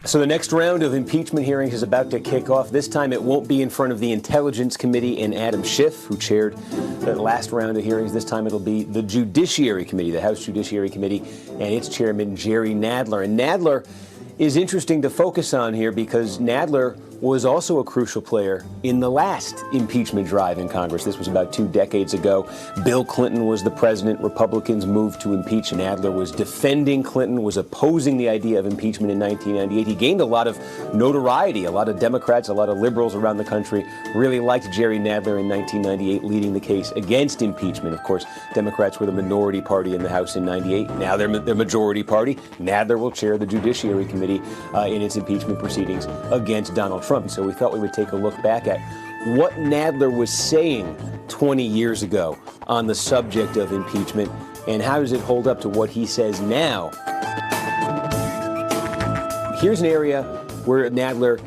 So the next round of impeachment hearings is about to kick off. This time it won't be in front of the Intelligence Committee and Adam Schiff, who chaired the last round of hearings. This time it'll be the Judiciary Committee, the House Judiciary Committee, and its chairman, Jerry Nadler. And Nadler is interesting to focus on here because Nadler was also a crucial player in the last impeachment drive in Congress. This was about 2 decades ago. Bill Clinton was the president. Republicans moved to impeach. Nadler was defending Clinton, was opposing the idea of impeachment in 1998. He gained a lot of notoriety. A lot of Democrats, a lot of liberals around the country really liked Jerry Nadler in 1998, leading the case against impeachment. Of course, Democrats were the minority party in the House in 98. Now they're the majority party. Nadler will chair the Judiciary Committee in its impeachment proceedings against Donald Trump. And so we thought we would take a look back at what Nadler was saying 20 years ago on the subject of impeachment, and how does it hold up to what he says now. Here's an area where Nadler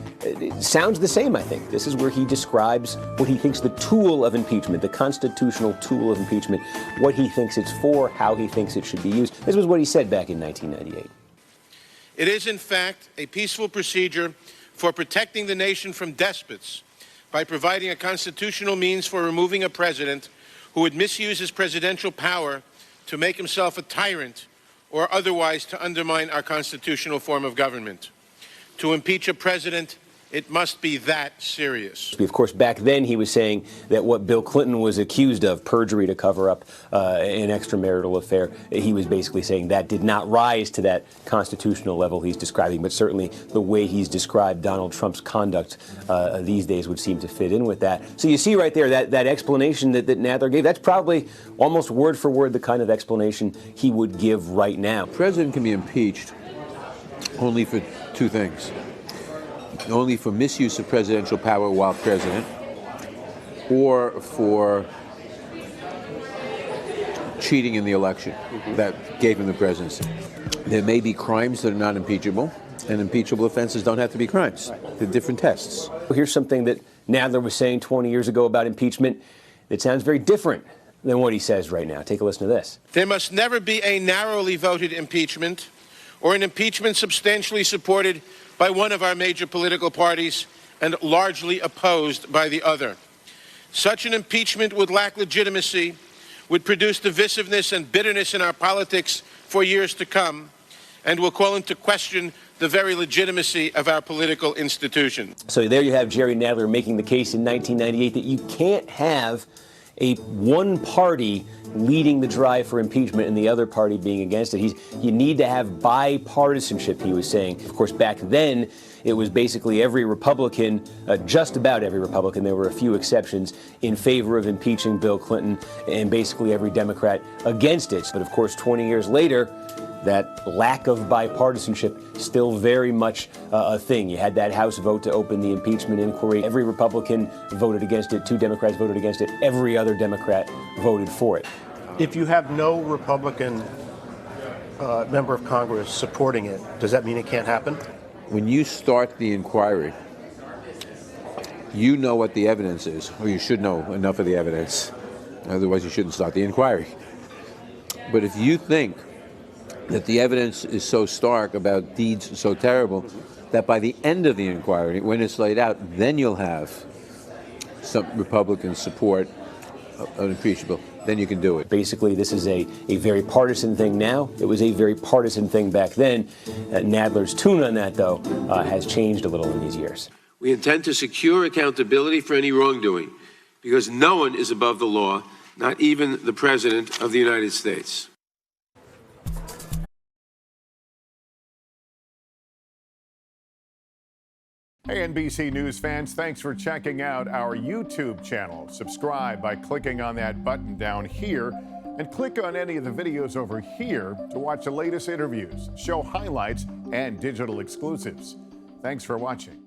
sounds the same, I think. This is where he describes what he thinks the tool of impeachment, the constitutional tool of impeachment, what he thinks it's for, how he thinks it should be used. This was what he said back in 1998. It is, in fact, a peaceful procedure for protecting the nation from despots by providing a constitutional means for removing a president who would misuse his presidential power to make himself a tyrant or otherwise to undermine our constitutional form of government. To impeach a president, it must be that serious. Of course, back then he was saying that what Bill Clinton was accused of, perjury to cover up an extramarital affair, he was basically saying that did not rise to that constitutional level he's describing, but certainly the way he's described Donald Trump's conduct these days would seem to fit in with that. So you see right there that explanation that Nadler gave, that's probably almost word for word the kind of explanation he would give right now. The president can be impeached only for 2 things. Only for misuse of presidential power while president, or for cheating in the election that gave him the presidency. There may be crimes that are not impeachable, and impeachable offenses don't have to be crimes. They're different tests. Here's something that Nadler was saying 20 years ago about impeachment that sounds very different than what he says right now. Take a listen to this. There must never be a narrowly voted impeachment or an impeachment substantially supported by one of our major political parties and largely opposed by the other. Such an impeachment would lack legitimacy, would produce divisiveness and bitterness in our politics for years to come, and will call into question the very legitimacy of our political institutions. So there you have Jerry Nadler making the case in 1998 that you can't have a one party leading the drive for impeachment and the other party being against it. You need to have bipartisanship, he was saying. Of course, back then, it was basically every Republican, just about every Republican, there were a few exceptions, in favor of impeaching Bill Clinton, and basically every Democrat against it. But of course, 20 years later, that lack of bipartisanship still very much a thing. You had that House vote to open the impeachment inquiry. Every Republican voted against it. 2 Democrats voted against it. Every other Democrat voted for it. If you have no Republican member of Congress supporting it, does that mean it can't happen? When you start the inquiry, you know what the evidence is, or you should know enough of the evidence. Otherwise, you shouldn't start the inquiry. But if you think that the evidence is so stark about deeds so terrible that by the end of the inquiry, when it's laid out, then you'll have some Republican support unimpeachable, then you can do it. Basically, this is a very partisan thing now. It was a very partisan thing back then. Nadler's tune on that, though, has changed a little in these years. We intend to secure accountability for any wrongdoing because no one is above the law, not even the President of the United States. Hey, NBC News fans, thanks for checking out our YouTube channel. Subscribe by clicking on that button down here and click on any of the videos over here to watch the latest interviews, show highlights, and digital exclusives. Thanks for watching.